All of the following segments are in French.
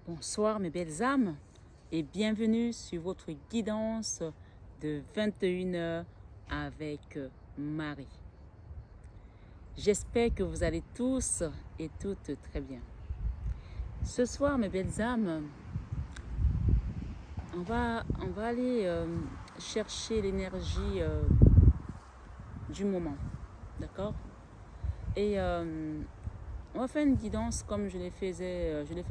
Bonsoir mes belles âmes et bienvenue sur votre guidance de 21h avec Marie. J'espère que vous allez tous et toutes très bien. Ce soir mes belles âmes, on va aller chercher l'énergie du moment, d'accord? Et on va faire une guidance comme je l'ai fait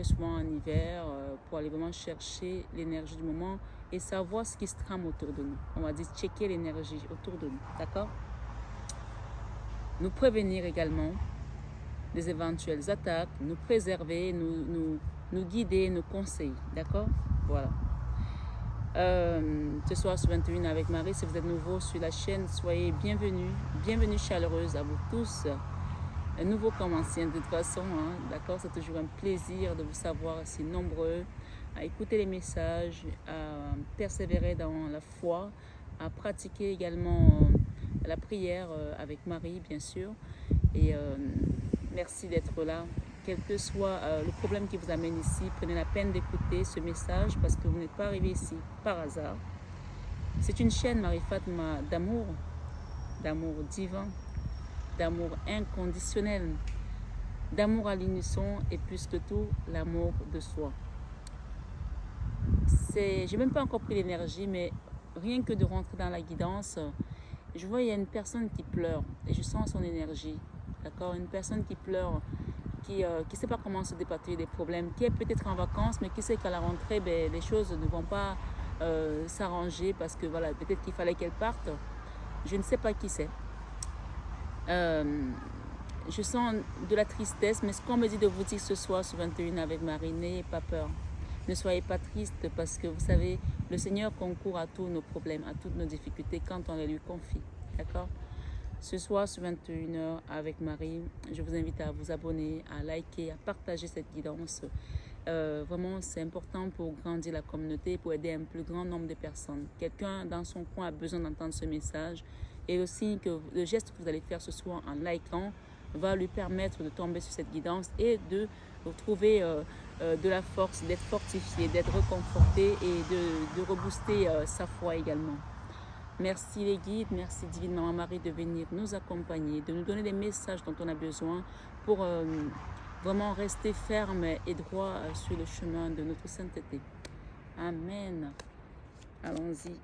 souvent en hiver pour aller vraiment chercher l'énergie du moment et savoir ce qui se trame autour de nous. On va dire checker l'énergie autour de nous, d'accord? Nous prévenir également des éventuelles attaques, nous préserver, nous guider, nous conseiller, d'accord? Voilà. Ce soir sur 21 avec Marie, si vous êtes nouveau sur la chaîne, soyez bienvenus, bienvenue chaleureuse à vous tous. Un nouveau comme ancien de toute façon, hein, d'accord? C'est toujours un plaisir de vous savoir si nombreux, à écouter les messages, à persévérer dans la foi, à pratiquer également la prière avec Marie, bien sûr. Et merci d'être là. Quel que soit le problème qui vous amène ici, prenez la peine d'écouter ce message parce que vous n'êtes pas arrivé ici par hasard. C'est une chaîne, Marie-Fatma, d'amour divin, d'amour inconditionnel, d'amour à l'unisson et plus que tout, l'amour de soi. J'ai même pas encore pris l'énergie, mais rien que de rentrer dans la guidance, je vois il y a une personne qui pleure et je sens son énergie, d'accord? Une personne qui pleure, qui ne sait pas comment se dépatouiller des problèmes, qui est peut-être en vacances, mais qui sait qu'à la rentrée, les choses ne vont pas s'arranger parce que voilà, peut-être qu'il fallait qu'elle parte. Je ne sais pas qui c'est. Je sens de la tristesse, mais ce qu'on me dit de vous dire ce soir sur 21 avec Marie, n'ayez pas peur. Ne soyez pas triste parce que vous savez, le Seigneur concourt à tous nos problèmes, à toutes nos difficultés quand on les lui confie. D'accord? Ce soir sur 21h avec Marie, je vous invite à vous abonner, à liker, à partager cette guidance. Vraiment, c'est important pour grandir la communauté, pour aider un plus grand nombre de personnes. Quelqu'un dans son coin a besoin d'entendre ce message. Et aussi que le geste que vous allez faire ce soir en likant va lui permettre de tomber sur cette guidance et de trouver de la force, d'être fortifié, d'être reconforté et de rebooster sa foi également. Merci les guides, merci Divine Maman Marie de venir nous accompagner, de nous donner des messages dont on a besoin pour vraiment rester ferme et droit sur le chemin de notre sainteté. Amen. Allons-y.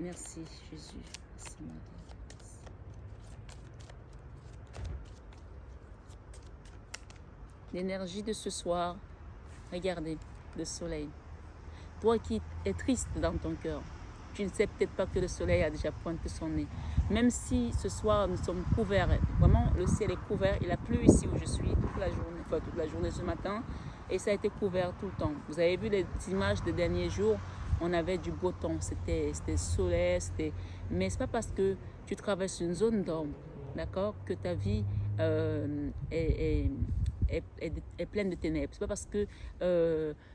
Merci Jésus. Merci Marie. L'énergie de ce soir, regardez, le soleil. Toi qui es triste dans ton cœur, tu ne sais peut-être pas que le soleil a déjà pointé son nez. Même si ce soir nous sommes couverts, vraiment le ciel est couvert, il a plu ici où je suis toute la journée ce matin, et ça a été couvert tout le temps. Vous avez vu les images des derniers jours, on avait du beau temps, c'était soleil, mais c'est pas parce que tu traverses une zone d'ombre, d'accord, que ta vie est pleine de ténèbres. C'est pas parce que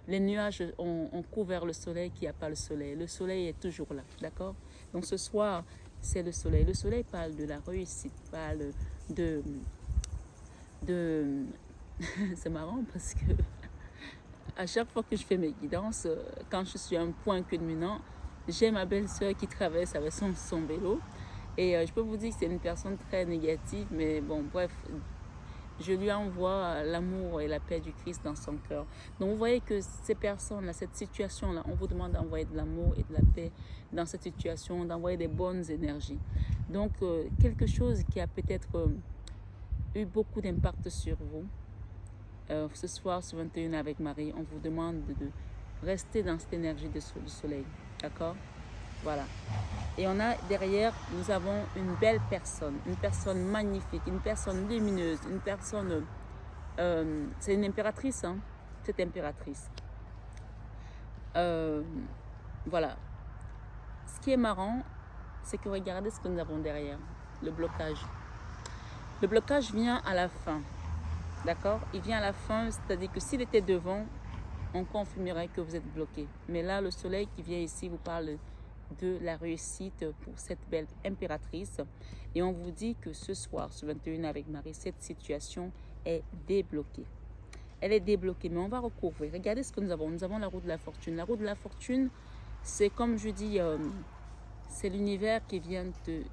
les nuages ont couvert le soleil qu'il n'y a pas le soleil. Le soleil est toujours là, d'accord? Donc ce soir, c'est le soleil. Le soleil parle de la réussite, parle de c'est marrant parce que à chaque fois que je fais mes guidances, quand je suis à un point culminant, j'ai ma belle-sœur qui traverse avec son vélo. Et je peux vous dire que c'est une personne très négative, mais bon, bref, je lui envoie l'amour et la paix du Christ dans son cœur. Donc vous voyez que ces personnes-là, cette situation-là, on vous demande d'envoyer de l'amour et de la paix dans cette situation, d'envoyer des bonnes énergies. Donc quelque chose qui a peut-être eu beaucoup d'impact sur vous. Ce soir, sur 21 avec Marie, on vous demande de rester dans cette énergie du soleil. D'accord? Voilà. Et on a derrière, nous avons une belle personne, une personne magnifique, une personne lumineuse, une personne... c'est une impératrice, hein, cette impératrice. Voilà. Ce qui est marrant, c'est que regardez ce que nous avons derrière, le blocage. Le blocage vient à la fin, d'accord? Il vient à la fin, c'est-à-dire que s'il était devant, on confirmerait que vous êtes bloqué. Mais là, le soleil qui vient ici vous parle de la réussite pour cette belle impératrice. Et on vous dit que ce soir, ce 21 avec Marie, cette situation est débloquée. elle est débloquée, mais on va recouvrir. Regardez ce que nous avons. Nous avons la roue de la fortune. La roue de la fortune, c'est comme je dis, c'est l'univers qui vient te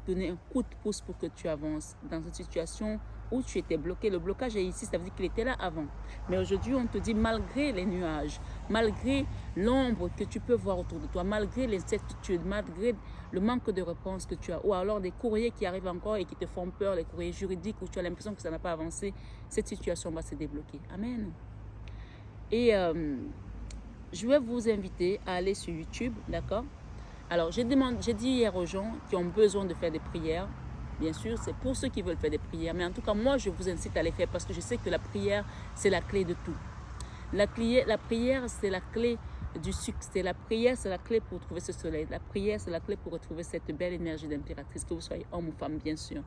donner un coup de pouce pour que tu avances dans une situation où tu étais bloqué. Le blocage est ici, ça veut dire qu'il était là avant. Mais aujourd'hui, on te dit, malgré les nuages, malgré l'ombre que tu peux voir autour de toi, malgré les incertitudes, malgré le manque de réponse que tu as, ou alors des courriers qui arrivent encore et qui te font peur, les courriers juridiques où tu as l'impression que ça n'a pas avancé, cette situation va se débloquer. Amen. Et je vais vous inviter à aller sur YouTube, d'accord? Alors, j'ai dit hier aux gens qui ont besoin de faire des prières. Bien sûr, c'est pour ceux qui veulent faire des prières. Mais en tout cas, moi, je vous incite à les faire parce que je sais que la prière, c'est la clé de tout. La prière, c'est la clé du succès. La prière, c'est la clé pour trouver ce soleil. La prière, c'est la clé pour retrouver cette belle énergie d'impératrice, que vous soyez homme ou femme, bien sûr.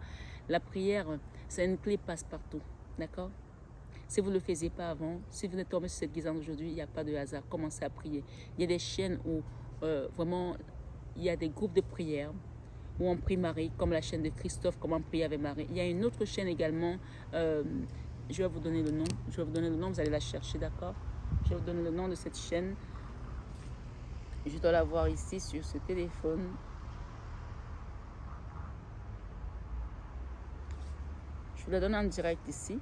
La prière, c'est une clé passe-partout. D'accord? Si vous ne le faisiez pas avant, si vous êtes tombé sur cette guisante aujourd'hui, il n'y a pas de hasard. Commencez à prier. Il y a des chaînes où vraiment, il y a des groupes de prière où on prie Marie, comme la chaîne de Christophe, comment prier avec Marie. Il y a une autre chaîne également, je vais vous donner le nom. Je vais vous donner le nom, vous allez la chercher, d'accord? Je vais vous donner le nom de cette chaîne. Je dois la voir ici sur ce téléphone. Je vous la donne en direct ici.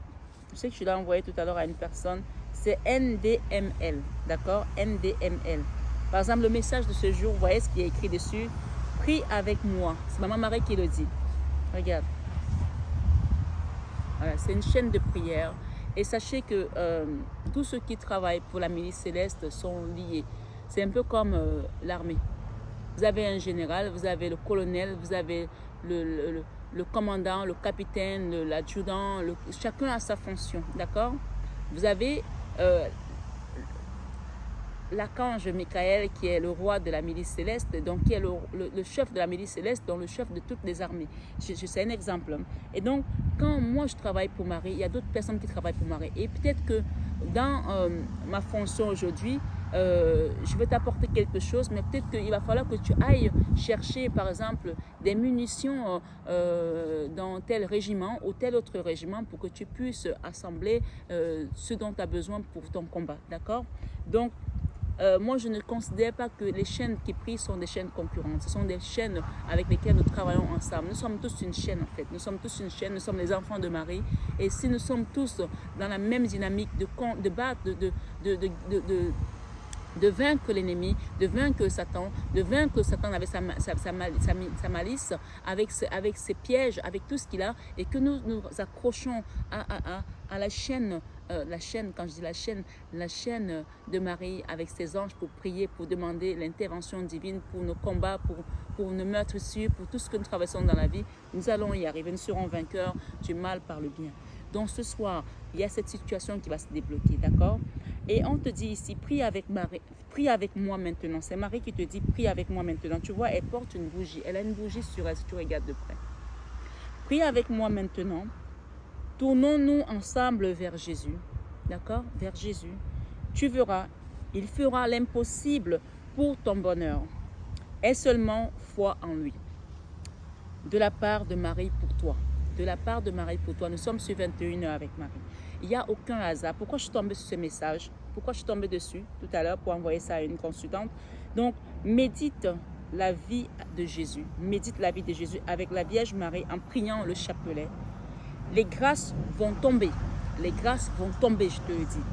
Je sais que je l'ai envoyé tout à l'heure à une personne. C'est NDML, d'accord? NDML. Par exemple, le message de ce jour, vous voyez ce qui est écrit dessus? Prie avec moi. C'est Maman Marie qui le dit. Regarde. Voilà, c'est une chaîne de prière. Et sachez que tous ceux qui travaillent pour la milice céleste sont liés. C'est un peu comme l'armée. Vous avez un général, vous avez le colonel, vous avez le commandant, le capitaine, l'adjudant. Chacun a sa fonction, d'accord? Vous avez l'archange Michael qui est le roi de la milice céleste, donc qui est le chef de la milice céleste, donc le chef de toutes les armées. C'est un exemple. Et donc, quand moi je travaille pour Marie, il y a d'autres personnes qui travaillent pour Marie. Et peut-être que dans ma fonction aujourd'hui, je vais t'apporter quelque chose, mais peut-être qu'il va falloir que tu ailles chercher, par exemple, des munitions dans tel régiment ou tel autre régiment pour que tu puisses assembler ce dont tu as besoin pour ton combat. D'accord? Donc, moi, je ne considère pas que les chaînes qui prient sont des chaînes concurrentes. Ce sont des chaînes avec lesquelles nous travaillons ensemble. Nous sommes tous une chaîne, en fait. Nous sommes tous une chaîne. Nous sommes les enfants de Marie. Et si nous sommes tous dans la même dynamique de battre, de vaincre l'ennemi, de vaincre Satan avec sa malice, avec ses pièges, avec tout ce qu'il a, et que nous nous accrochons à la chaîne, quand je dis la chaîne de Marie avec ses anges pour prier, pour demander l'intervention divine pour nos combats, pour nos meurtrissures, pour tout ce que nous traversons dans la vie. Nous allons y arriver, nous serons vainqueurs du mal par le bien. Donc ce soir, il y a cette situation qui va se débloquer, d'accord? Et on te dit ici, prie avec Marie, prie avec moi maintenant. C'est Marie qui te dit, prie avec moi maintenant. Tu vois, elle porte une bougie. Elle a une bougie sur elle si tu regardes de près. Prie avec moi maintenant. Tournons-nous ensemble vers Jésus. D'accord? Vers Jésus. Tu verras, il fera l'impossible pour ton bonheur. Aie seulement foi en lui. De la part de Marie pour toi. De la part de Marie pour toi. Nous sommes sur 21h avec Marie. Il n'y a aucun hasard. Pourquoi je suis tombée sur ce message? Pourquoi je suis tombée dessus tout à l'heure pour envoyer ça à une consultante? Donc, médite la vie de Jésus. Médite la vie de Jésus avec la Vierge Marie en priant le chapelet. Les grâces vont tomber. Les grâces vont tomber, je te le dis.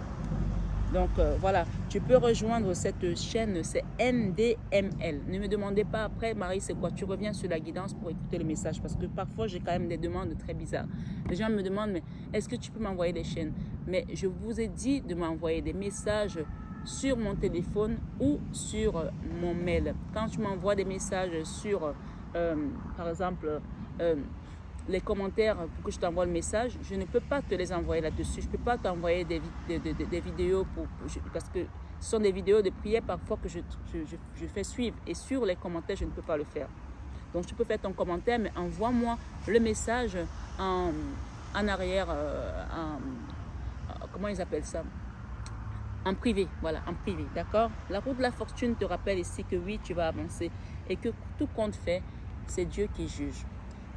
Donc, voilà. Tu peux rejoindre cette chaîne, c'est NDML. Ne me demandez pas après, Marie, c'est quoi? Tu reviens sur la guidance pour écouter le message. Parce que parfois, j'ai quand même des demandes très bizarres. Les gens me demandent, mais est-ce que tu peux m'envoyer des chaînes? Mais je vous ai dit de m'envoyer des messages sur mon téléphone ou sur mon mail. Quand tu m'envoies des messages sur, par exemple, les commentaires pour que je t'envoie le message, je ne peux pas te les envoyer là-dessus. Je ne peux pas t'envoyer des vidéos parce que ce sont des vidéos de prière parfois que je fais suivre. Et sur les commentaires, je ne peux pas le faire. Donc, tu peux faire ton commentaire, mais envoie-moi le message en arrière, comment ils appellent ça? En privé, voilà, en privé, d'accord? La roue de la fortune te rappelle ici que oui, tu vas avancer et que tout compte fait, c'est Dieu qui juge.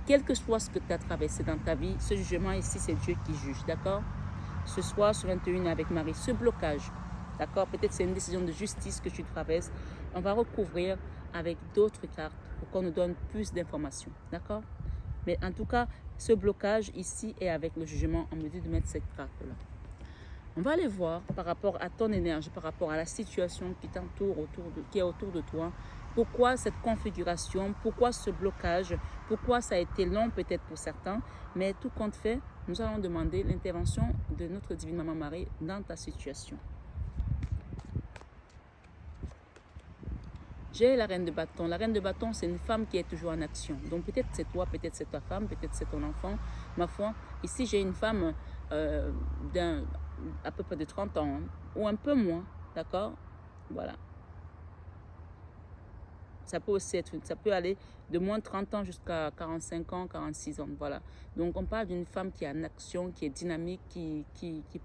Quel que soit ce que tu as traversé dans ta vie, ce jugement ici, c'est Dieu qui juge, d'accord? ce soir sur 21 avec Marie, ce blocage, d'accord, peut-être c'est une décision de justice que tu traverses, on va recouvrir avec d'autres cartes pour qu'on nous donne plus d'informations, d'accord. Mais en tout cas, ce blocage ici est avec le jugement, on me dit de mettre cette carte-là. On va aller voir par rapport à ton énergie, par rapport à la situation qui t'entoure, qui est autour de toi. Pourquoi cette configuration, pourquoi ce blocage, pourquoi ça a été long peut-être pour certains, mais tout compte fait, nous allons demander l'intervention de notre divine Maman Marie dans ta situation. J'ai la reine de bâton. La reine de bâton, c'est une femme qui est toujours en action. Donc peut-être c'est toi, peut-être c'est ta femme, peut-être c'est ton enfant. Ma foi, ici j'ai une femme à peu près de 30 ans, hein, ou un peu moins, d'accord? Voilà. Ça peut aussi être, ça peut aller de moins de 30 ans jusqu'à 45 ans, 46 ans, voilà. Donc on parle d'une femme qui est en action, qui est dynamique, qui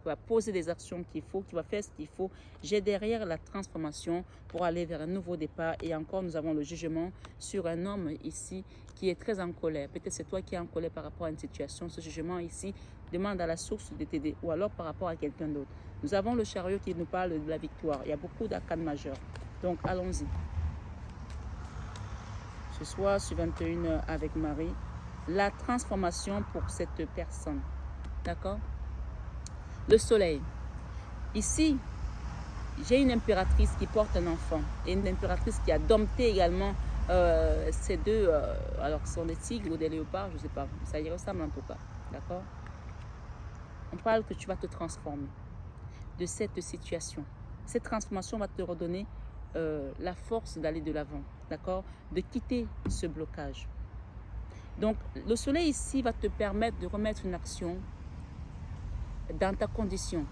peut poser des actions qu'il faut, qui va faire ce qu'il faut. J'ai derrière la transformation pour aller vers un nouveau départ. Et encore, nous avons le jugement sur un homme ici qui est très en colère. Peut-être c'est toi qui es en colère par rapport à une situation. Ce jugement ici demande à la source de t'aider ou alors par rapport à quelqu'un d'autre. Nous avons le chariot qui nous parle de la victoire. Il y a beaucoup d'arcanes majeures. Donc allons-y. Ce soir sur 21h avec Marie, la transformation pour cette personne. D'accord? Le soleil. Ici, j'ai une impératrice qui porte un enfant et une impératrice qui a dompté également ces deux, alors ce sont des tigres ou des léopards, je ne sais pas, ça y ressemble en tout cas. D'accord? On parle que tu vas te transformer de cette situation. Cette transformation va te redonner la force d'aller de l'avant, d'accord, de quitter ce blocage. Donc le soleil ici va te permettre de remettre une action dans ta condition,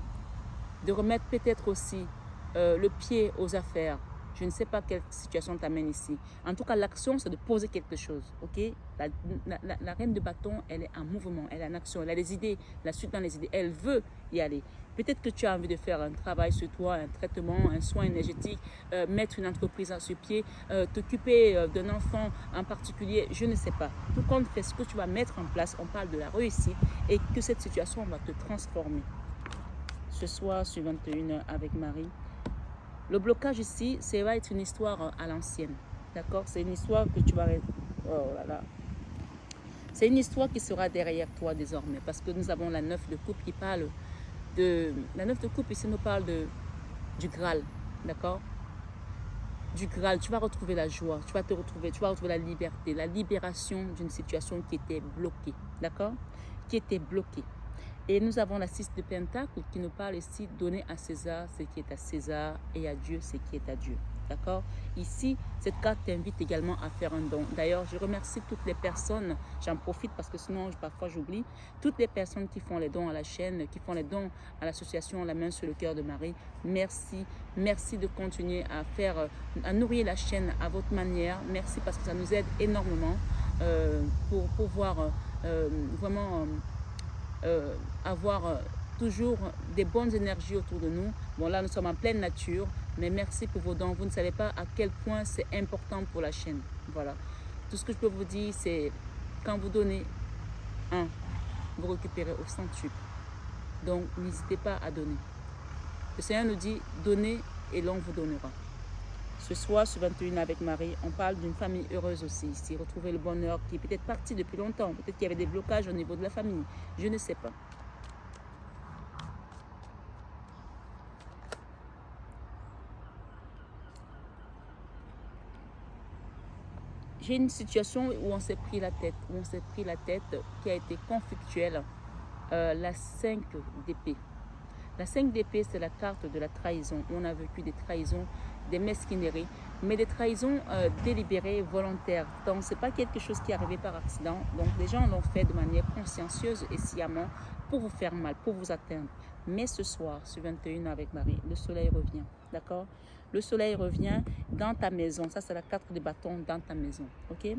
de remettre peut-être aussi le pied aux affaires. Je ne sais pas quelle situation t'amène ici. En tout cas, l'action, c'est de poser quelque chose. Ok? La reine de bâton, elle est en mouvement, elle est en action, elle a des idées, la suite dans les idées. Elle veut y aller. Peut-être que tu as envie de faire un travail sur toi, un traitement, un soin énergétique, mettre une entreprise sur pied, t'occuper d'un enfant en particulier, je ne sais pas. Tout compte fait ce que tu vas mettre en place, on parle de la réussite et que cette situation va te transformer. Ce soir, sur 21h avec Marie. Le blocage ici, ça va être une histoire à l'ancienne. D'accord? C'est une histoire que tu vas... Oh là là. C'est une histoire qui sera derrière toi désormais. Parce que nous avons la 9 de coupe qui parle de... La 9 de coupe ici nous parle du Graal. D'accord? Du Graal. Tu vas retrouver la joie. Tu vas retrouver la liberté. La libération d'une situation qui était bloquée. D'accord? Qui était bloquée. Et nous avons la 6 de Pentacle qui nous parle ici, donner à César ce qui est à César et à Dieu ce qui est à Dieu. D'accord? Ici, cette carte t'invite également à faire un don. D'ailleurs, je remercie toutes les personnes, j'en profite parce que sinon, parfois j'oublie, toutes les personnes qui font les dons à la chaîne, qui font les dons à l'association La Main sur le Cœur de Marie. Merci. Merci de continuer à nourrir la chaîne à votre manière. Merci parce que ça nous aide énormément pour pouvoir vraiment... avoir toujours des bonnes énergies autour de nous. Bon, là, nous sommes en pleine nature, mais merci pour vos dons. Vous ne savez pas à quel point c'est important pour la chaîne. Voilà. Tout ce que je peux vous dire, c'est quand vous donnez vous récupérez au centuple. Donc, n'hésitez pas à donner. Le Seigneur nous dit, donnez et l'on vous donnera. Ce soir, sur 21 avec Marie, on parle d'une famille heureuse aussi ici. Retrouver le bonheur qui est peut-être parti depuis longtemps. Peut-être qu'il y avait des blocages au niveau de la famille. Je ne sais pas. J'ai une situation où on s'est pris la tête. Qui a été conflictuelle. La 5 d'épée. La 5 d'épée, c'est la carte de la trahison. On a vécu des trahisons, des mesquineries, mais des trahisons délibérées, volontaires. Donc, ce n'est pas quelque chose qui est arrivé par accident. Donc, les gens l'ont fait de manière consciencieuse et sciemment pour vous faire mal, pour vous atteindre. Mais ce soir, sur 21 avec Marie, le soleil revient. D'accord? Le soleil revient dans ta maison. Ça, c'est la carte des bâtons dans ta maison. OK?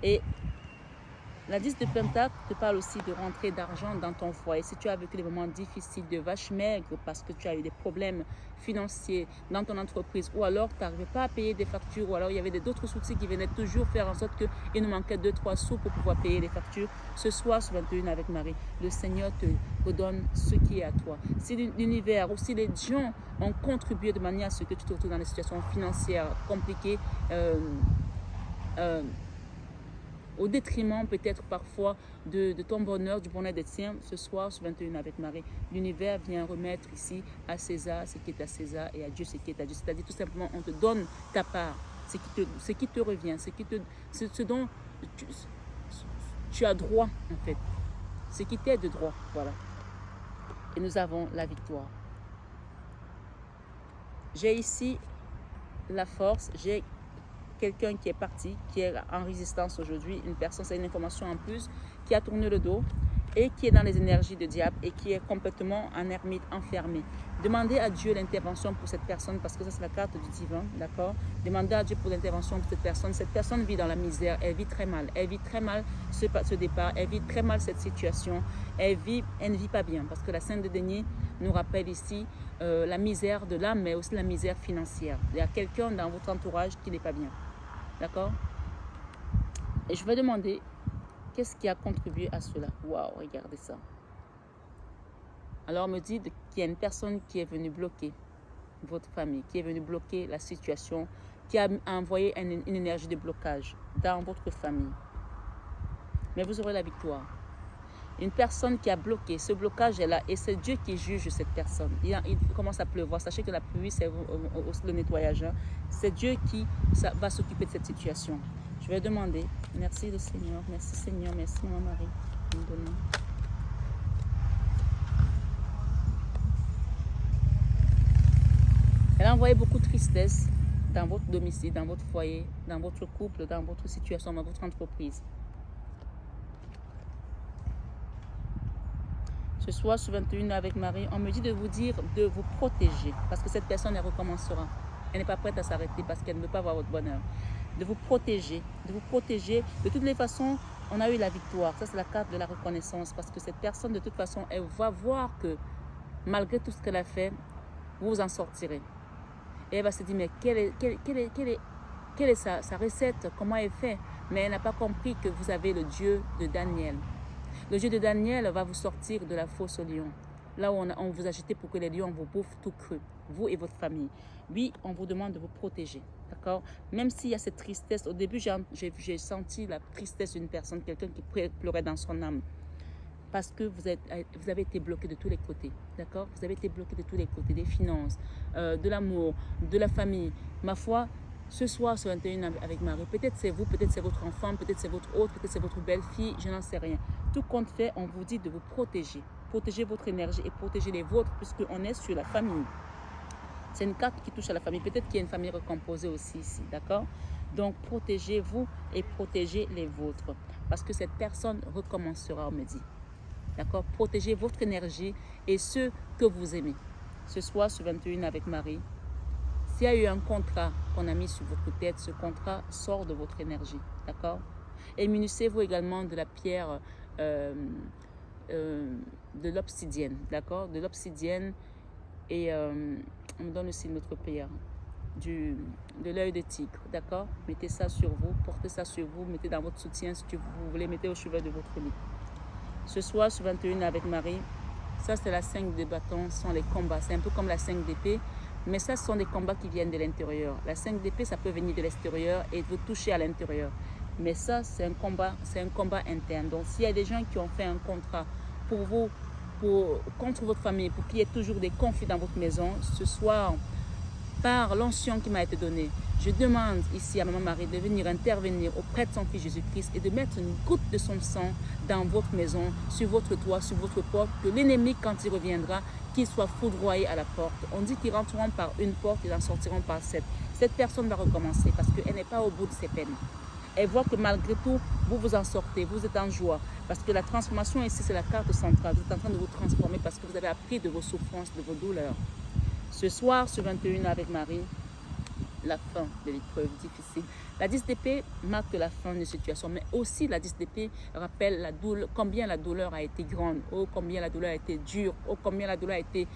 Et La 10 de Pentacle te parle aussi de rentrée d'argent dans ton foyer. Si tu as vécu des moments difficiles de vache maigre parce que tu as eu des problèmes financiers dans ton entreprise ou alors tu n'arrivais pas à payer des factures ou alors il y avait d'autres soucis qui venaient toujours faire en sorte qu'il nous manquait 2-3 sous pour pouvoir payer les factures. Ce soir, sur 21 avec Marie, le Seigneur te redonne ce qui est à toi. Si l'univers ou si les gens ont contribué de manière à ce que tu te retrouves dans des situations financières compliquées, au détriment peut-être parfois de ton bonheur, du bonheur des tiens, ce soir, sur 21 avec Marie, l'univers vient remettre ici à César ce qui est à César et à Dieu ce qui est à Dieu. C'est-à-dire tout simplement, on te donne ta part, ce qui te revient, ce dont tu as droit en fait, ce qui t'est de droit, voilà. Et nous avons la victoire. J'ai ici la force, j'ai quelqu'un qui est parti, qui est en résistance aujourd'hui, une personne, c'est une information en plus, qui a tourné le dos et qui est dans les énergies de diable et qui est complètement en ermite, enfermé. Demandez à Dieu l'intervention pour cette personne parce que ça c'est la carte du divin, d'accord? Demandez à Dieu pour l'intervention pour cette personne. Cette personne vit dans la misère, elle vit très mal ce départ, elle vit très mal cette situation, elle ne vit pas bien parce que la Sainte de Denier nous rappelle ici la misère de l'âme mais aussi la misère financière. Il y a quelqu'un dans votre entourage qui n'est pas bien. D'accord? Et je vais demander qu'est-ce qui a contribué à cela. Waouh, regardez ça. Alors on me dit qu'il y a une personne qui est venue bloquer votre famille, qui est venue bloquer la situation, qui a envoyé une énergie de blocage dans votre famille. Mais vous aurez la victoire. Une personne qui a bloqué, ce blocage est là et c'est Dieu qui juge cette personne. Il commence à pleuvoir. Sachez que la pluie, c'est le nettoyage. Hein. C'est Dieu qui va s'occuper de cette situation. Je vais demander, merci le Seigneur, merci Maman Marie. Elle a envoyé beaucoup de tristesse dans votre domicile, dans votre foyer, dans votre couple, dans votre situation, dans votre entreprise. Ce soir, sur 21 avec Marie, on me dit de vous dire de vous protéger. Parce que cette personne, elle recommencera. Elle n'est pas prête à s'arrêter parce qu'elle ne veut pas voir votre bonheur. De vous protéger. De vous protéger. De toutes les façons, on a eu la victoire. Ça, c'est la carte de la reconnaissance. Parce que cette personne, de toute façon, elle va voir que malgré tout ce qu'elle a fait, vous vous en sortirez. Et elle va se dire, mais quelle est sa recette? Comment elle fait? Mais elle n'a pas compris que vous avez le Dieu de Daniel. Le Dieu de Daniel va vous sortir de la fosse aux lions. Là où on vous agite pour que les lions vous bouffent tout cru, vous et votre famille. Oui, on vous demande de vous protéger. D'accord? Même s'il y a cette tristesse, au début, j'ai senti la tristesse d'une personne, quelqu'un qui pleurait dans son âme. Parce que vous avez été bloqué de tous les côtés. D'accord? Vous avez été bloqué de tous les côtés, des finances, de l'amour, de la famille. Ma foi, ce soir, sur 21 avec Marie, peut-être c'est vous, peut-être c'est votre enfant, peut-être c'est votre autre, peut-être c'est votre belle-fille, je n'en sais rien. Tout compte fait, on vous dit de vous protéger. Protéger votre énergie et protéger les vôtres, puisqu'on est sur la famille. C'est une carte qui touche à la famille. Peut-être qu'il y a une famille recomposée aussi ici, d'accord? Donc, protégez-vous et protégez les vôtres. Parce que cette personne recommencera, on me dit. D'accord? Protégez votre énergie et ceux que vous aimez. Ce soir, sur 21 avec Marie, s'il y a eu un contrat qu'on a mis sur votre tête, ce contrat sort de votre énergie. D'accord? Et munissez-vous également de la pierre de l'obsidienne. D'accord? De l'obsidienne. Et on me donne aussi notre prière. De l'œil de tigre. D'accord? Mettez ça sur vous. Portez ça sur vous. Mettez dans votre soutien si vous voulez. Mettez au chevet de votre lit. Ce soir, sur 21 avec Marie, ça c'est la 5 de bâton, ce sont les combats. C'est un peu comme la 5 d'épée, mais ça ce sont des combats qui viennent de l'intérieur. La 5 d'épée, ça peut venir de l'extérieur et vous toucher à l'intérieur. Mais ça, c'est un combat interne. Donc s'il y a des gens qui ont fait un contrat pour vous, contre votre famille, pour qu'il y ait toujours des conflits dans votre maison, ce soir, par l'onction qui m'a été donnée, je demande ici à Maman Marie de venir intervenir auprès de son Fils Jésus-Christ et de mettre une goutte de son sang dans votre maison, sur votre toit, sur votre porte, que l'ennemi, quand il reviendra, qu'il soit foudroyé à la porte. On dit qu'ils rentreront par une porte et en sortiront par 7. Cette personne va recommencer parce qu'elle n'est pas au bout de ses peines. Elle voit que malgré tout, vous vous en sortez, vous êtes en joie. Parce que la transformation ici, c'est la carte centrale. Vous êtes en train de vous transformer parce que vous avez appris de vos souffrances, de vos douleurs. Ce soir, ce 21 avec Marie, la fin de l'épreuve difficile. La 10 d'épée marque la fin de situation, mais aussi la 10 d'épée rappelle la douleur, combien la douleur a été grande, oh combien la douleur a été dure, oh combien la douleur a été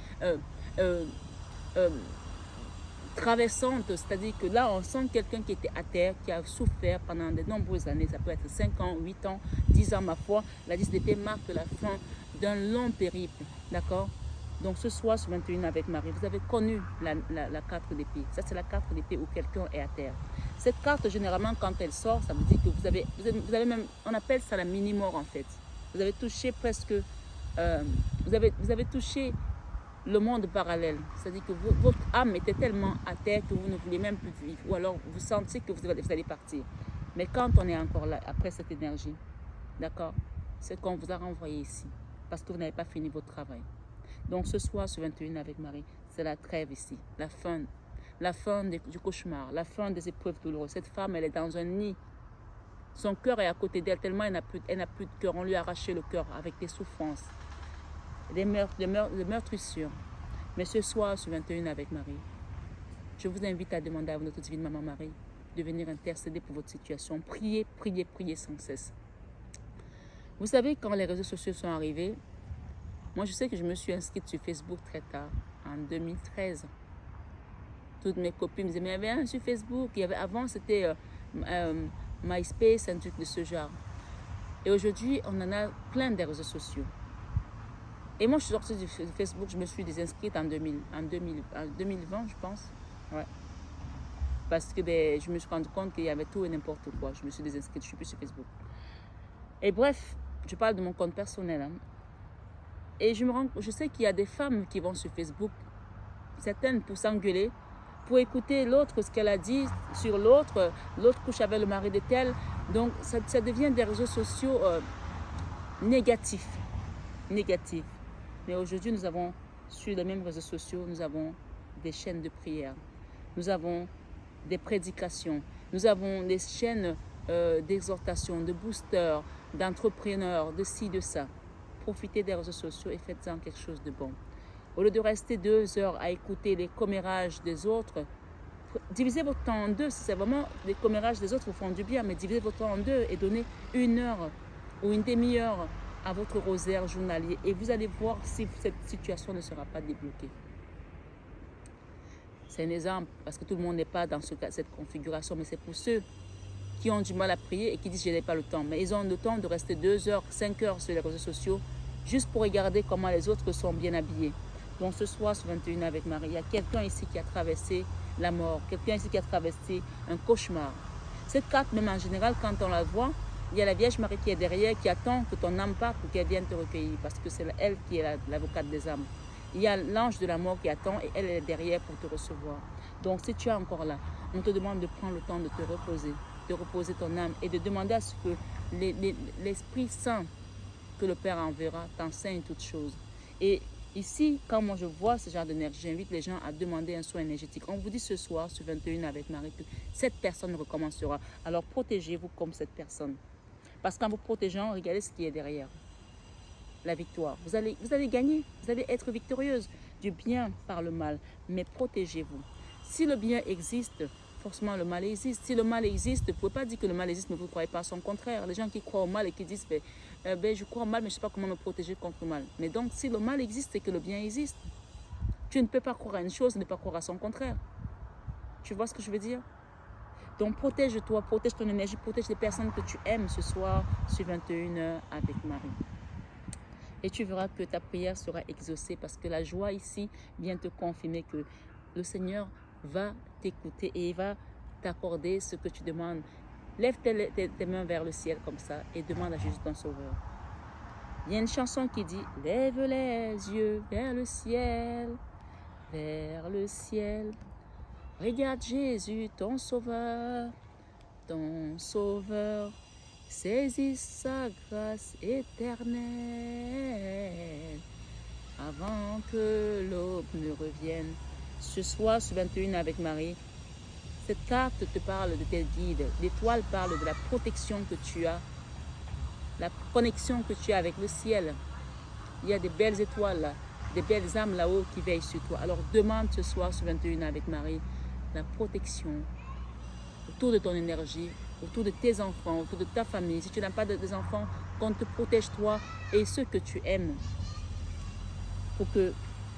traversante, c'est-à-dire que là on sent quelqu'un qui était à terre, qui a souffert pendant de nombreuses années, ça peut être 5 ans, 8 ans, 10 ans ma foi. La 10 d'épée marque la fin d'un long périple, d'accord? Donc ce soir sur 21 avec Marie, vous avez connu la 4 d'épée. Ça c'est la 4 d'épée où quelqu'un est à terre. Cette carte généralement quand elle sort, ça veut dire que vous avez même, on appelle ça la mini-mort en fait. Vous avez touché presque, vous avez touché le monde parallèle. C'est-à-dire que votre âme était tellement à terre que vous ne vouliez même plus vivre. Ou alors vous sentez que vous allez partir. Mais quand on est encore là, après cette énergie, d'accord, c'est qu'on vous a renvoyé ici. Parce que vous n'avez pas fini votre travail. Donc ce soir sur 21 avec Marie, c'est la trêve ici, la fin du cauchemar, la fin des épreuves douloureuses. Cette femme, elle est dans un nid. Son cœur est à côté d'elle, tellement elle n'a plus de cœur. On lui a arraché le cœur avec des souffrances, des meurtrissures. Mais ce soir sur 21 avec Marie, je vous invite à demander à notre divine Maman Marie de venir intercéder pour votre situation. Priez, priez, priez sans cesse. Vous savez, quand les réseaux sociaux sont arrivés, moi, je sais que je me suis inscrite sur Facebook très tard, en 2013. Toutes mes copines me disaient, mais il y avait un sur Facebook. Avant, c'était MySpace, un truc de ce genre. Et aujourd'hui, on en a plein des réseaux sociaux. Et moi, je suis sortie du Facebook, je me suis désinscrite en 2020, je pense. Ouais. Parce que je me suis rendu compte qu'il y avait tout et n'importe quoi. Je me suis désinscrite, je ne suis plus sur Facebook. Et bref, je parle de mon compte personnel. Hein. Et je sais qu'il y a des femmes qui vont sur Facebook, certaines pour s'engueuler, pour écouter l'autre, ce qu'elle a dit sur l'autre. L'autre couche avec le mari de tel. Donc, ça devient des réseaux sociaux négatifs. Mais aujourd'hui, nous avons, sur les mêmes réseaux sociaux, nous avons des chaînes de prière. Nous avons des prédications. Nous avons des chaînes d'exhortation, de boosters, d'entrepreneurs, de ci, de ça. Profitez des réseaux sociaux et faites-en quelque chose de bon. Au lieu de rester 2 heures à écouter les commérages des autres, divisez votre temps en deux. Si c'est vraiment les commérages des autres vous font du bien, mais divisez votre temps en deux et donnez 1 heure ou une demi-heure à votre rosaire journalier. Et vous allez voir si cette situation ne sera pas débloquée. C'est un exemple, parce que tout le monde n'est pas dans cette configuration, mais c'est pour ceux qui ont du mal à prier et qui disent je n'ai pas le temps. Mais ils ont le temps de rester 2 heures, 5 heures sur les réseaux sociaux juste pour regarder comment les autres sont bien habillés. Donc ce soir, sur 21 avec Marie, il y a quelqu'un ici qui a traversé la mort, quelqu'un ici qui a traversé un cauchemar. Cette carte, même en général, quand on la voit, il y a la Vierge Marie qui est derrière, qui attend que ton âme parte pour qu'elle vienne te recueillir, parce que c'est elle qui est l'avocate des âmes. Il y a l'ange de la mort qui attend et elle est derrière pour te recevoir. Donc si tu es encore là, on te demande de prendre le temps de te reposer, de reposer ton âme et de demander à ce que l'Esprit Saint que le Père enverra t'enseigne toutes choses. Et ici, quand moi je vois ce genre d'énergie, j'invite les gens à demander un soin énergétique. On vous dit ce soir, sur 21 avec Marie, que cette personne recommencera. Alors protégez-vous comme cette personne. Parce qu'en vous protégeant, regardez ce qui est derrière. La victoire. Vous allez gagner, vous allez être victorieuse du bien par le mal. Mais protégez-vous. Si le bien existe, forcément le mal existe. Si le mal existe, vous ne pouvez pas dire que le mal existe, mais vous ne croyez pas à son contraire. Les gens qui croient au mal et qui disent je crois au mal, mais je ne sais pas comment me protéger contre le mal. Mais donc, si le mal existe, c'est que le bien existe. Tu ne peux pas croire à une chose et ne pas croire à son contraire. Tu vois ce que je veux dire? Donc, protège-toi, protège ton énergie, protège les personnes que tu aimes ce soir sur 21h avec Marie. Et tu verras que ta prière sera exaucée parce que la joie ici vient te confirmer que le Seigneur va t'écouter et il va t'accorder ce que tu demandes. Lève tes mains vers le ciel comme ça et demande à Jésus ton Sauveur. Il y a une chanson qui dit « Lève les yeux vers le ciel, vers le ciel. Regarde Jésus, ton Sauveur, saisis sa grâce éternelle avant que l'aube ne revienne. » Ce soir, sur 21 avec Marie, cette carte te parle de tes guides. L'étoile parle de la protection que tu as, la connexion que tu as avec le ciel. Il y a des belles étoiles là, des belles âmes là-haut qui veillent sur toi. Alors demande ce soir sur 21 avec Marie la protection autour de ton énergie, autour de tes enfants, autour de ta famille. Si tu n'as pas des enfants, qu'on te protège toi et ceux que tu aimes pour que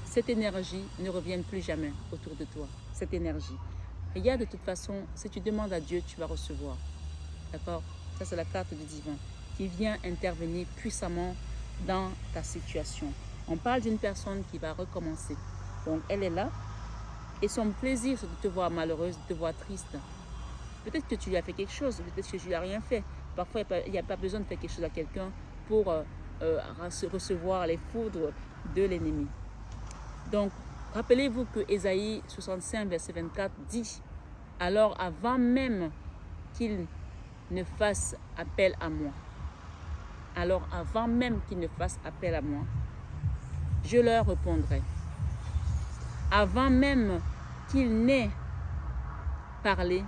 cette énergie ne revienne plus jamais autour de toi, cette énergie. Et il y a de toute façon, si tu demandes à Dieu, tu vas recevoir. D'accord? Ça, c'est la carte du divin qui vient intervenir puissamment dans ta situation. On parle d'une personne qui va recommencer. Donc, elle est là et son plaisir, c'est de te voir malheureuse, de te voir triste. Peut-être que tu lui as fait quelque chose, peut-être que tu lui as rien fait. Parfois, il n'y a pas besoin de faire quelque chose à quelqu'un pour recevoir les foudres de l'ennemi. Donc, rappelez-vous que Ésaïe 65, verset 24 dit « Alors, avant même qu'il ne fasse appel à moi, alors avant même qu'il ne fasse appel à moi, je leur répondrai. Avant même qu'il n'ait parlé,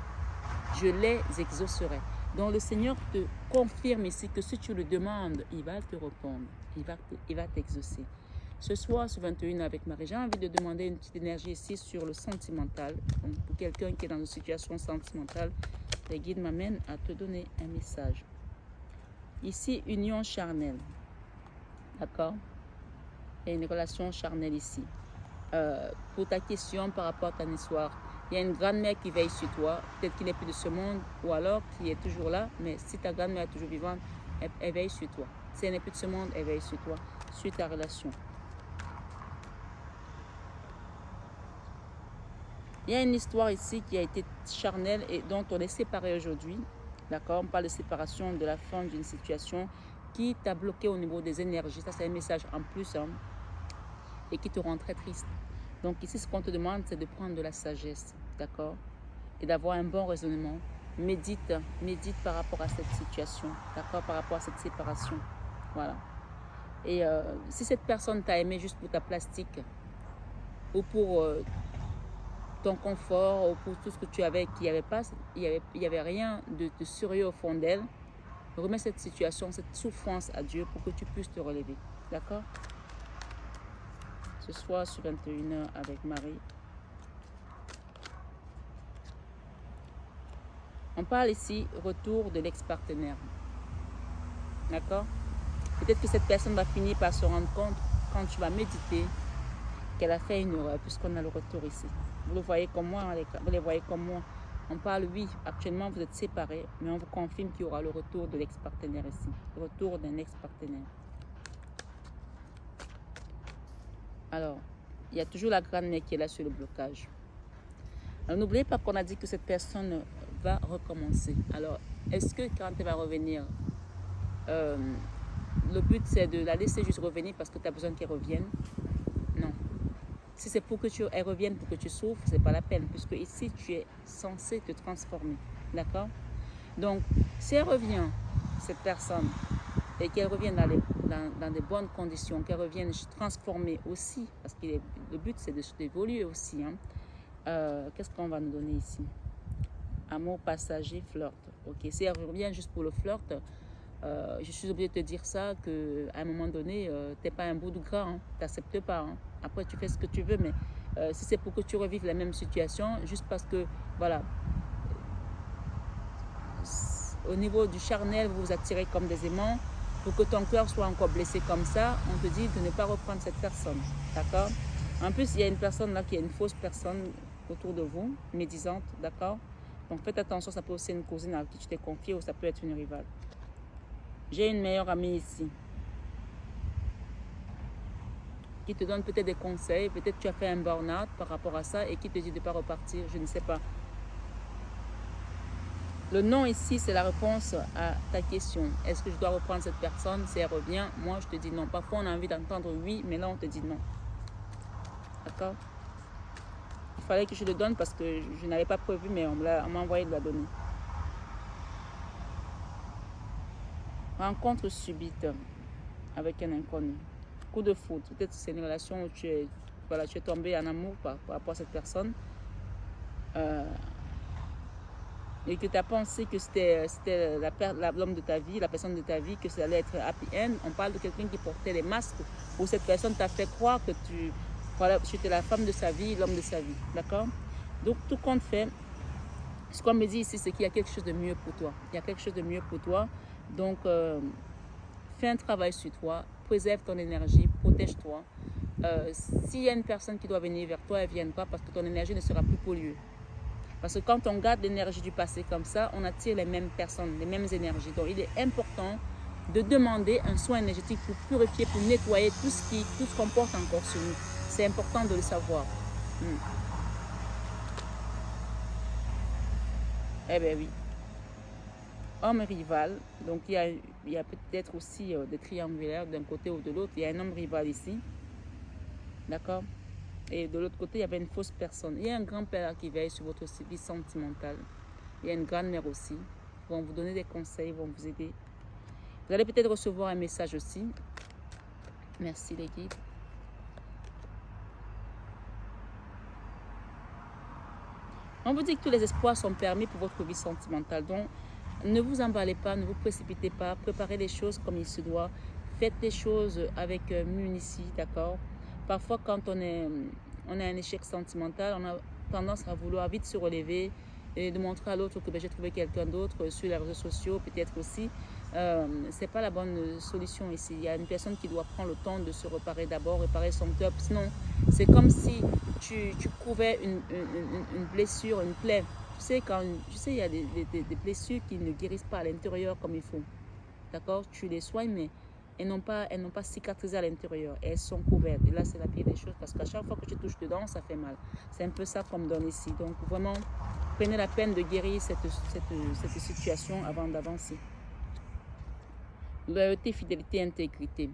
je les exaucerai. » Donc le Seigneur te confirme ici que si tu le demandes, il va te répondre, il va t'exaucer. Ce soir, sur 21 avec Marie, j'ai envie de demander une petite énergie ici sur le sentimental. Donc, pour quelqu'un qui est dans une situation sentimentale, les guides m'amènent à te donner un message. Ici, union charnelle. D'accord? Il y a une relation charnelle ici. Pour ta question par rapport à ta histoire, il y a une grand-mère qui veille sur toi, peut-être qu'il n'est plus de ce monde, ou alors qui est toujours là, mais si ta grand-mère est toujours vivante, elle veille sur toi. Si elle n'est plus de ce monde, elle veille sur toi, sur ta relation. Il y a une histoire ici qui a été charnelle et dont on est séparé aujourd'hui. D'accord? On parle de séparation, de la fin d'une situation qui t'a bloqué au niveau des énergies. Ça, c'est un message en plus et qui te rend très triste. Donc ici, ce qu'on te demande, c'est de prendre de la sagesse. D'accord? Et d'avoir un bon raisonnement. Médite par rapport à cette situation. D'accord? Par rapport à cette séparation. Voilà. Et si cette personne t'a aimé juste pour ta plastique ou pour ton confort ou pour tout ce que tu avais, qu'il n'y avait pas, il y avait rien de sérieux au fond d'elle, remets cette situation, cette souffrance à Dieu pour que tu puisses te relever. D'accord? Ce soir sur 21h avec Marie. On parle ici retour de l'ex-partenaire. D'accord? Peut-être que cette personne va finir par se rendre compte quand tu vas méditer qu'elle a fait une erreur puisqu'on a le retour ici. Vous le voyez comme moi, vous les voyez comme moi. On parle, oui, actuellement vous êtes séparés, mais on vous confirme qu'il y aura le retour de l'ex-partenaire ici. Le retour d'un ex-partenaire. Alors, il y a toujours la grand-mère qui est là sur le blocage. Alors, n'oubliez pas qu'on a dit que cette personne va recommencer. Alors, est-ce que quand elle va revenir, le but c'est de la laisser juste revenir parce que tu as besoin qu'elle revienne? Non. Si c'est pour que elle revienne, pour que tu souffres, ce n'est pas la peine, puisque ici, tu es censé te transformer. D'accord? Donc, si elle revient, cette personne, et qu'elle revienne dans des bonnes conditions, qu'elle revienne transformer aussi, parce que le but, c'est d'évoluer aussi. Hein. Qu'est-ce qu'on va nous donner ici? Amour passager, flirt. Ok, si elle revient juste pour le flirt, je suis obligée de te dire ça, qu'à un moment donné, tu n'es pas un bout de gras, hein, tu n'acceptes pas. Hein. Après, tu fais ce que tu veux, mais si c'est pour que tu revives la même situation, juste parce que, voilà, au niveau du charnel, vous vous attirez comme des aimants, pour que ton cœur soit encore blessé comme ça, on te dit de ne pas reprendre cette personne. D'accord? En plus, il y a une personne là qui est une fausse personne autour de vous, médisante, d'accord? Donc faites attention, ça peut aussi être une cousine à qui tu t'es confié ou ça peut être une rivale. J'ai une meilleure amie ici qui te donne peut-être des conseils, peut-être tu as fait un burn-out par rapport à ça et qui te dit de ne pas repartir, je ne sais pas. Le non ici, c'est la réponse à ta question. Est-ce que je dois reprendre cette personne si elle revient? Moi, je te dis non. Parfois, on a envie d'entendre oui, mais là, on te dit non. D'accord? Il fallait que je le donne parce que je n'avais pas prévu, mais on m'a envoyé de la donner. Rencontre subite avec un inconnu. Coup de foudre. Peut-être que c'est une relation où tu es tombé en amour par rapport à cette personne. Et que tu as pensé que c'était l'homme de ta vie, la personne de ta vie, que ça allait être happy end. On parle de quelqu'un qui portait les masques, où cette personne t'a fait croire que tu étais la femme de sa vie, l'homme de sa vie. D'accord? Donc, tout compte fait, ce qu'on me dit ici, c'est qu'il y a quelque chose de mieux pour toi. Il y a quelque chose de mieux pour toi. Donc, fais un travail sur toi, préserve ton énergie, protège-toi. S'il y a une personne qui doit venir vers toi, elle ne viendra parce que ton énergie ne sera plus polluée. Parce que quand on garde l'énergie du passé comme ça, on attire les mêmes personnes, les mêmes énergies. Donc, il est important de demander un soin énergétique pour purifier, pour nettoyer tout ce qu'on porte encore sur nous. C'est important de le savoir. Eh bien oui. Homme rival, donc il y a peut-être aussi des triangulaires d'un côté ou de l'autre. Il y a un homme rival ici. D'accord? Et de l'autre côté, il y avait une fausse personne. Il y a un grand-père qui veille sur votre vie sentimentale. Il y a une grand-mère aussi. Ils vont vous donner des conseils, ils vont vous aider. Vous allez peut-être recevoir un message aussi. Merci les guides. On vous dit que tous les espoirs sont permis pour votre vie sentimentale. Donc, ne vous emballez pas, ne vous précipitez pas. Préparez les choses comme il se doit. Faites les choses avec munitie, d'accord? Parfois, quand on a un échec sentimental, on a tendance à vouloir vite se relever et de montrer à l'autre que j'ai trouvé quelqu'un d'autre sur les réseaux sociaux, peut-être aussi. Ce n'est pas la bonne solution ici. Il y a une personne qui doit prendre le temps de se réparer d'abord, réparer son cœur. Sinon, c'est comme si tu couvais une blessure, une plaie. Tu sais, il y a des blessures qui ne guérissent pas à l'intérieur comme il faut. D'accord? Tu les soignes, mais elles n'ont pas cicatrisé à l'intérieur. Elles sont couvertes. Et là, c'est la pire des choses parce qu'à chaque fois que tu touches dedans, ça fait mal. C'est un peu ça qu'on me donne ici. Donc, vraiment, prenez la peine de guérir cette situation avant d'avancer. Loyauté, fidélité, intégrité.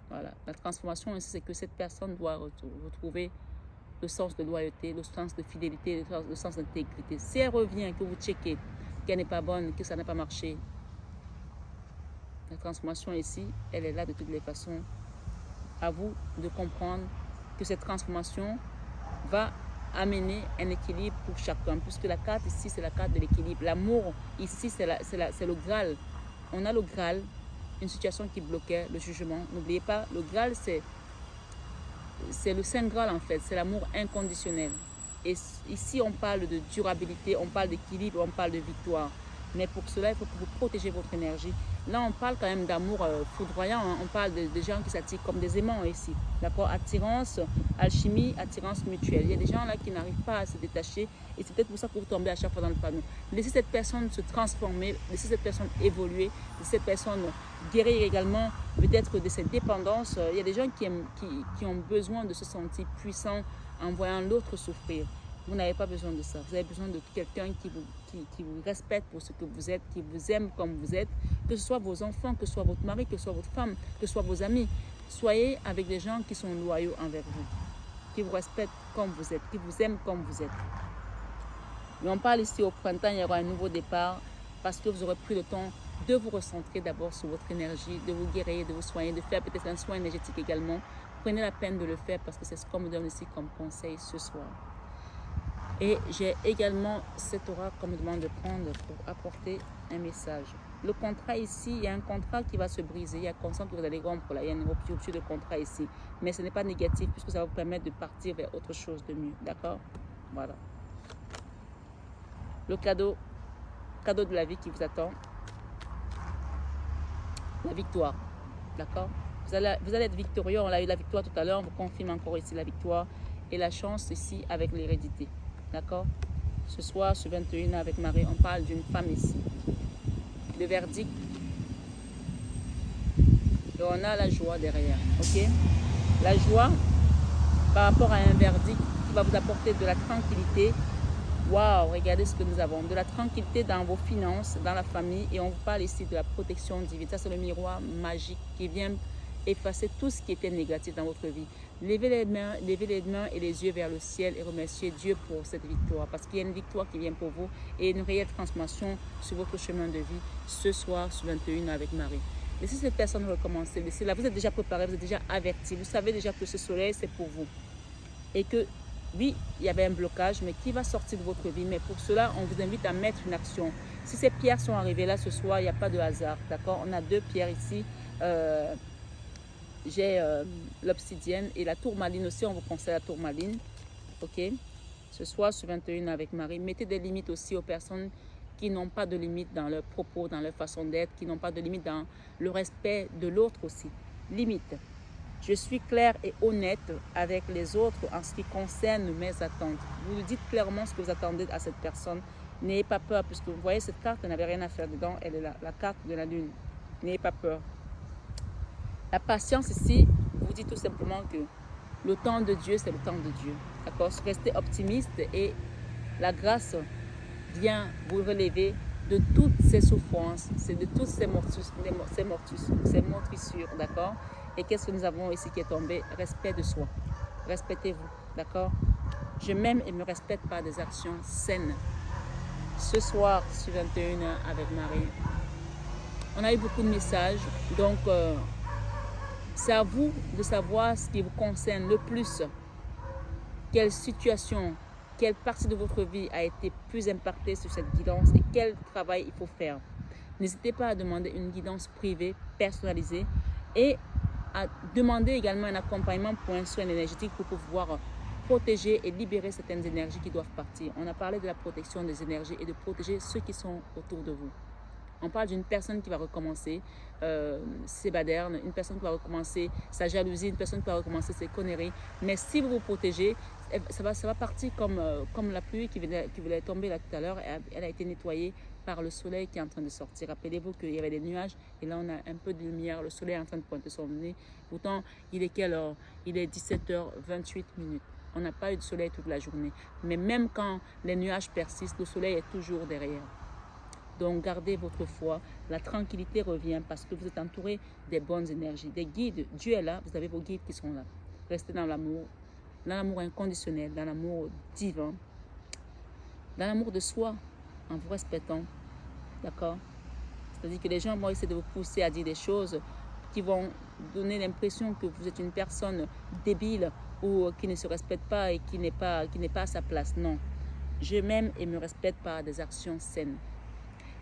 Voilà. La transformation, c'est que cette personne doit retrouver le sens de loyauté, le sens de fidélité, le sens d'intégrité. Si elle revient, que vous checkez qu'elle n'est pas bonne, que ça n'a pas marché, la transformation ici, elle est là de toutes les façons. À vous de comprendre que cette transformation va amener un équilibre pour chacun. Puisque la carte ici, c'est la carte de l'équilibre. L'amour, ici, c'est le Graal. On a le Graal, une situation qui bloquait le jugement. N'oubliez pas, le Graal, c'est le Saint Graal en fait. C'est l'amour inconditionnel. Et ici, on parle de durabilité, on parle d'équilibre, on parle de victoire. Mais pour cela, il faut que vous protégez votre énergie. Là, on parle quand même d'amour foudroyant. Hein. On parle de gens qui s'attirent comme des aimants ici. D'accord? Attirance, alchimie, attirance mutuelle. Il y a des gens là qui n'arrivent pas à se détacher. Et c'est peut-être pour ça que vous tombez à chaque fois dans le panneau. Laissez cette personne se transformer. Laissez cette personne évoluer. Laissez cette personne guérir également peut-être de ses dépendances. Il y a des gens qui ont besoin de se sentir puissants en voyant l'autre souffrir. Vous n'avez pas besoin de ça. Vous avez besoin de quelqu'un qui vous respecte pour ce que vous êtes, qui vous aime comme vous êtes, que ce soit vos enfants, que ce soit votre mari, que ce soit votre femme, que ce soit vos amis. Soyez avec des gens qui sont loyaux envers vous, qui vous respectent comme vous êtes, qui vous aiment comme vous êtes. Mais on parle ici au printemps, il y aura un nouveau départ parce que vous aurez pris le temps de vous recentrer d'abord sur votre énergie, de vous guérir, de vous soigner, de faire peut-être un soin énergétique également. Prenez la peine de le faire parce que c'est ce qu'on me donne ici comme conseil ce soir. Et j'ai également cet oracle qu'on me demande de prendre pour apporter un message. Le contrat ici, il y a un contrat qui va se briser. Il y a conscience que vous allez rompre là. Il y a une rupture de contrat ici. Mais ce n'est pas négatif puisque ça va vous permettre de partir vers autre chose de mieux. D'accord? Voilà. Le cadeau de la vie qui vous attend. La victoire. D'accord? Vous allez être victorieux. On a eu la victoire tout à l'heure. On vous confirme encore ici la victoire. Et la chance ici avec l'hérédité. D'accord? Ce soir, ce 21 avec Marie, on parle d'une femme ici. Le verdict. Et on a la joie derrière. Ok? La joie par rapport à un verdict qui va vous apporter de la tranquillité. Waouh, regardez ce que nous avons. De la tranquillité dans vos finances, dans la famille. Et on vous parle ici de la protection divine. Ça, c'est le miroir magique qui vient effacer tout ce qui était négatif dans votre vie. Levez les mains et les yeux vers le ciel et remerciez Dieu pour cette victoire. Parce qu'il y a une victoire qui vient pour vous et une réelle transformation sur votre chemin de vie ce soir, ce 21 avec Marie. Laissez cette personne recommencer. Laissez là, vous êtes déjà préparé, vous êtes déjà averti. Vous savez déjà que ce soleil, c'est pour vous. Et que, oui, il y avait un blocage, mais qui va sortir de votre vie. Mais pour cela, on vous invite à mettre une action. Si ces pierres sont arrivées là ce soir, il n'y a pas de hasard. D'accord? On a 2 pierres ici. J'ai l'obsidienne et la tourmaline aussi, on vous conseille la tourmaline. Ok? Ce soir, sur 21 avec Marie, mettez des limites aussi aux personnes qui n'ont pas de limites dans leurs propos, dans leur façon d'être, qui n'ont pas de limites dans le respect de l'autre aussi. Limite. Je suis claire et honnête avec les autres en ce qui concerne mes attentes. Vous dites clairement ce que vous attendez à cette personne. N'ayez pas peur, puisque vous voyez, cette carte, elle n'avait rien à faire dedans. Elle est la carte de la lune. N'ayez pas peur. La patience ici, vous dit tout simplement que le temps de Dieu, c'est le temps de Dieu. D'accord? Restez optimiste et la grâce vient vous relever de toutes ces souffrances, de toutes ces morsures, d'accord? Et qu'est-ce que nous avons ici qui est tombé? Respect de soi. Respectez-vous, d'accord? Je m'aime et me respecte par des actions saines. Ce soir, sur 21h avec Marie, on a eu beaucoup de messages, donc c'est à vous de savoir ce qui vous concerne le plus. Quelle situation, quelle partie de votre vie a été plus impactée sur cette guidance et quel travail il faut faire. N'hésitez pas à demander une guidance privée, personnalisée et à demander également un accompagnement pour un soin énergétique pour pouvoir protéger et libérer certaines énergies qui doivent partir. On a parlé de la protection des énergies et de protéger ceux qui sont autour de vous. On parle d'une personne qui va recommencer ses badernes, une personne qui va recommencer sa jalousie, une personne qui va recommencer ses conneries. Mais si vous vous protégez, ça va partir comme la pluie qui voulait tomber là tout à l'heure. Elle a été nettoyée par le soleil qui est en train de sortir. Rappelez-vous qu'il y avait des nuages et là on a un peu de lumière. Le soleil est en train de pointer son nez. Pourtant, il est quelle heure? Il est 17h28. On n'a pas eu de soleil toute la journée. Mais même quand les nuages persistent, le soleil est toujours derrière. Donc, gardez votre foi. La tranquillité revient parce que vous êtes entouré des bonnes énergies, des guides. Dieu est là, vous avez vos guides qui sont là. Restez dans l'amour inconditionnel, dans l'amour divin, dans l'amour de soi, en vous respectant. D'accord? C'est-à-dire que les gens vont essayer de vous pousser à dire des choses qui vont donner l'impression que vous êtes une personne débile ou qui ne se respecte pas et qui n'est pas à sa place. Non. Je m'aime et me respecte par des actions saines.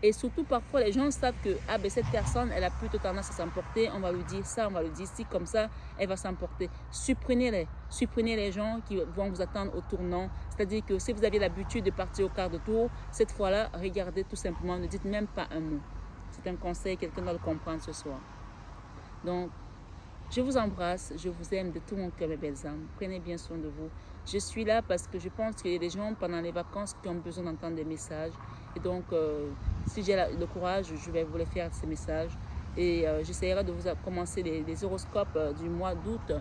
Et surtout, parfois, les gens savent que cette personne, elle a plutôt tendance à s'emporter. On va lui dire ça, on va lui dire ci, comme ça, elle va s'emporter. Supprenez-les. Supprenez les gens qui vont vous attendre au tournant. C'est-à-dire que si vous aviez l'habitude de partir au quart de tour, cette fois-là, regardez tout simplement, ne dites même pas un mot. C'est un conseil, quelqu'un doit le comprendre ce soir. Donc, je vous embrasse, je vous aime de tout mon cœur, mes belles âmes. Prenez bien soin de vous. Je suis là parce que je pense qu'il y a des gens pendant les vacances qui ont besoin d'entendre des messages. Et donc, si j'ai le courage, je vais vous les faire, ces messages. Et j'essaierai de vous commencer les horoscopes du mois d'août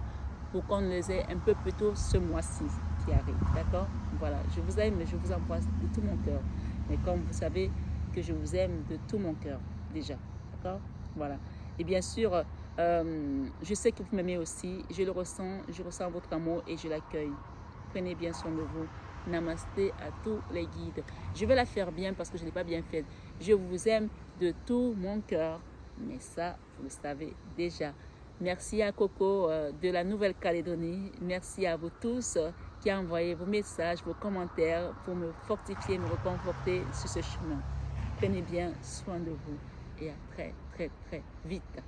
pour qu'on les ait un peu plus tôt ce mois-ci qui arrive. D'accord? Voilà, je vous aime et je vous embrasse de tout mon cœur. Mais comme vous savez que je vous aime de tout mon cœur déjà. D'accord? Voilà. Et bien sûr, je sais que vous m'aimez aussi. Je le ressens, je ressens votre amour et je l'accueille. Prenez bien soin de vous. Namasté à tous les guides. Je vais la faire bien parce que je ne l'ai pas bien faite. Je vous aime de tout mon cœur. Mais ça, vous le savez déjà. Merci à Coco de la Nouvelle-Calédonie. Merci à vous tous qui avez envoyé vos messages, vos commentaires pour me fortifier, me reconforter sur ce chemin. Prenez bien soin de vous et à très, très, très vite.